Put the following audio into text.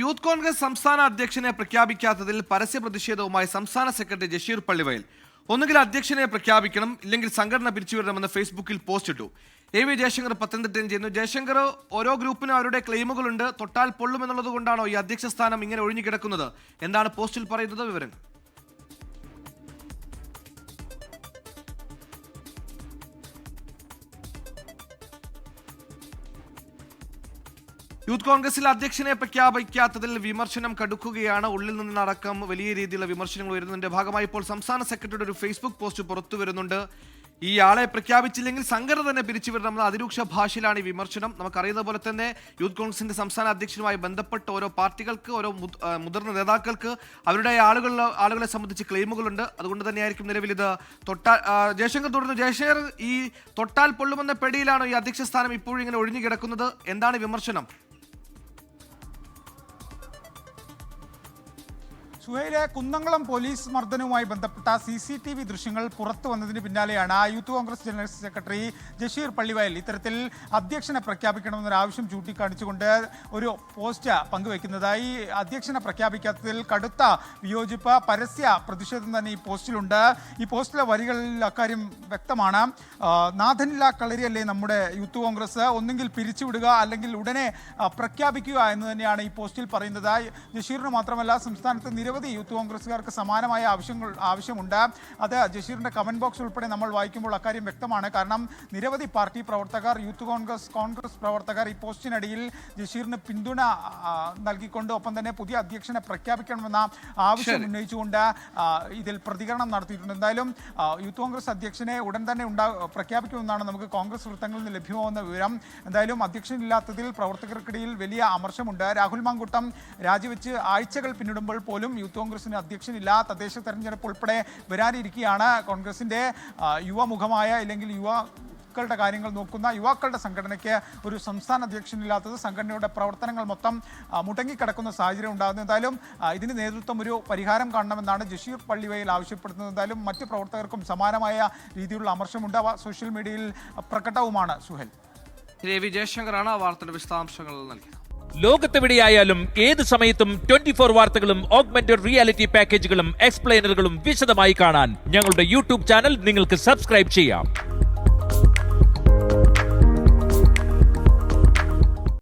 Youth Congress സംസ്ഥാന അധ്യക്ഷനെ പ്രഖ്യാപിക്കാത്തതിൽ പരസ്യ പ്രതിഷേധവുമായി സംസ്ഥാന സെക്രട്ടറി ജഷീർ പള്ളിവയൽ. ഒന്നുകിൽ അധ്യക്ഷനെ പ്രഖ്യാപിക്കണം, ഇല്ലെങ്കിൽ സംഘടന പിരിച്ചുവിടണമെന്ന് ഫേസ്ബുക്കിൽ പോസ്റ്റ് ഇട്ടു. എ വി ജയശങ്കർ പത്തനംതിട്ടയിൽ ചെയ്യുന്നു. ജയശങ്കർ, ഓരോ ഗ്രൂപ്പിനും അവരുടെ ക്ലെയിമുകളുണ്ട്. തൊട്ടാൽ പൊള്ളുമെന്നുള്ളത് കൊണ്ടാണോ ഈ അധ്യക്ഷ സ്ഥാനം ഇങ്ങനെ ഒഴിഞ്ഞു കിടക്കുന്നത്? എന്താണ് പോസ്റ്റിൽ പറയുന്നത്? വിവരങ്ങൾ. യൂത്ത് കോൺഗ്രസിൽ അധ്യക്ഷനെ പ്രഖ്യാപിക്കാത്തതിൽ വിമർശനം കടുക്കുകയാണ്. ഉള്ളിൽ നിന്നടക്കം വലിയ രീതിയിലുള്ള വിമർശനങ്ങൾ വരുന്നതിന്റെ ഭാഗമായി ഇപ്പോൾ സംസ്ഥാന സെക്രട്ടറിയുടെ ഒരു ഫേസ്ബുക്ക് പോസ്റ്റ് പുറത്തു വരുന്നുണ്ട്. ഈ ആളെ പ്രഖ്യാപിച്ചില്ലെങ്കിൽ സംഘടന തന്നെ പിരിച്ചുവിടണമെന്ന അതിരൂക്ഷ ഭാഷയിലാണ് ഈ വിമർശനം. നമുക്കറിയുന്ന പോലെ തന്നെ യൂത്ത് കോൺഗ്രസിന്റെ സംസ്ഥാന അധ്യക്ഷനുമായി ബന്ധപ്പെട്ട് ഓരോ പാർട്ടികൾക്ക്, ഓരോ മുതിർന്ന നേതാക്കൾക്ക് അവരുടെ ആളുകളെ സംബന്ധിച്ച് ക്ലെയിമുകളുണ്ട്. അതുകൊണ്ട് തന്നെയായിരിക്കും നിലവിൽ ഇത് ജയശങ്കർ തുടർന്ന്. ജയശങ്കർ, ഈ തൊട്ടാൽ പൊള്ളുമെന്ന പെടിയിലാണോ ഈ അധ്യക്ഷ സ്ഥാനം ഇപ്പോഴും ഇങ്ങനെ ഒഴിഞ്ഞു കിടക്കുന്നത്? എന്താണ് വിമർശനം? സുഹൈലെ, കുന്നംകുളം പോലീസ് മർദ്ദനവുമായി ബന്ധപ്പെട്ട CCTV ദൃശ്യങ്ങൾ പുറത്തു വന്നതിന് പിന്നാലെയാണ് youth Congress general secretary Jasheer Pallivayal ഇത്തരത്തിൽ അധ്യക്ഷനെ പ്രഖ്യാപിക്കണമെന്നൊരു ആവശ്യം ചൂണ്ടിക്കാണിച്ചുകൊണ്ട് ഒരു പോസ്റ്റ് പങ്കുവെക്കുന്നത്. ഈ അധ്യക്ഷനെ പ്രഖ്യാപിക്കാത്തതിൽ കടുത്ത വിയോജിപ്പ്, പരസ്യ പ്രതിഷേധം തന്നെ ഈ പോസ്റ്റിലുണ്ട്. ഈ പോസ്റ്റിലെ വരികളിൽ അക്കാര്യം വ്യക്തമാണ്. നാഥനില്ല കളരിയല്ലേ നമ്മുടെ യൂത്ത് കോൺഗ്രസ്, ഒന്നുകിൽ പിരിച്ചുവിടുക അല്ലെങ്കിൽ ഉടനെ പ്രഖ്യാപിക്കുക എന്ന് തന്നെയാണ് ഈ പോസ്റ്റിൽ പറയുന്നത്. ജഷീറിന് മാത്രമല്ല, സംസ്ഥാനത്ത് നിരവധി യൂത്ത് കോൺഗ്രസ്സുകാർക്ക് സമാനമായ ആവശ്യമുണ്ട്. അത് ജഷീറിന്റെ കമന്റ് ബോക്സ് ഉൾപ്പെടെ നമ്മൾ വായിക്കുമ്പോൾ അക്കാര്യം വ്യക്തമാണ്. കാരണം നിരവധി പാർട്ടി പ്രവർത്തകർ, യൂത്ത് കോൺഗ്രസ് പ്രവർത്തകർ ഈ പോസ്റ്റിനടിയിൽ ജഷീറിന് പിന്തുണ നൽകിക്കൊണ്ട്, ഒപ്പം തന്നെ പുതിയ അധ്യക്ഷനെ പ്രഖ്യാപിക്കണമെന്ന ആവശ്യം ഉന്നയിച്ചുകൊണ്ട് ഇതിൽ പ്രതികരണം നടത്തിയിട്ടുണ്ട്. എന്തായാലും യൂത്ത് കോൺഗ്രസ് അധ്യക്ഷനെ ഉടൻ തന്നെ പ്രഖ്യാപിക്കുമെന്നാണ് നമുക്ക് കോൺഗ്രസ് വൃത്തങ്ങളിൽ നിന്ന് ലഭ്യമാവുന്ന വിവരം. എന്തായാലും അധ്യക്ഷനില്ലാത്തതിൽ പ്രവർത്തകർക്കിടയിൽ വലിയ അമർഷമുണ്ട്. രാഹുൽ മാങ്കൂട്ടം രാജിവെച്ച് ആഴ്ചകൾ പിന്നിടുമ്പോൾ പോലും യൂത്ത് കോൺഗ്രസിന് അധ്യക്ഷനില്ല. തദ്ദേശ തെരഞ്ഞെടുപ്പ് ഉൾപ്പെടെ വരാനിരിക്കുകയാണ്. കോൺഗ്രസിന്റെ യുവമുഖമായ, അല്ലെങ്കിൽ യുവാക്കളുടെ കാര്യങ്ങൾ നോക്കുന്ന യുവാക്കളുടെ സംഘടനയ്ക്ക് ഒരു സംസ്ഥാന അധ്യക്ഷനില്ലാത്തത് സംഘടനയുടെ പ്രവർത്തനങ്ങൾ മൊത്തം മുടങ്ങിക്കിടക്കുന്ന സാഹചര്യം ഉണ്ടാകുന്നു. എന്തായാലും ഇതിന് നേതൃത്വം ഒരു പരിഹാരം കാണണമെന്നാണ് ജഷീർ പള്ളിവയൽ ആവശ്യപ്പെടുന്നത്. എന്തായാലും മറ്റ് പ്രവർത്തകർക്കും സമാനമായ രീതിയിലുള്ള അമർഷമുണ്ട്. അവ സോഷ്യൽ മീഡിയയിൽ പ്രകടവുമാണ്. സുഹേൽ, എ വി ജയശങ്കറാണ് ആ വാർത്തയുടെ വിശദാംശങ്ങൾ നൽകിയത്. ലോകത്തെവിടെയായാലും ഏത് സമയത്തും 24 വാർത്തകളും ഓഗ്മെന്റഡ് റിയാലിറ്റി പാക്കേജുകളും എക്സ്പ്ലെയിനറുകളും വിശദമായി കാണാൻ ഞങ്ങളുടെ യൂട്യൂബ് ചാനൽ നിങ്ങൾക്ക് സബ്സ്ക്രൈബ് ചെയ്യാം.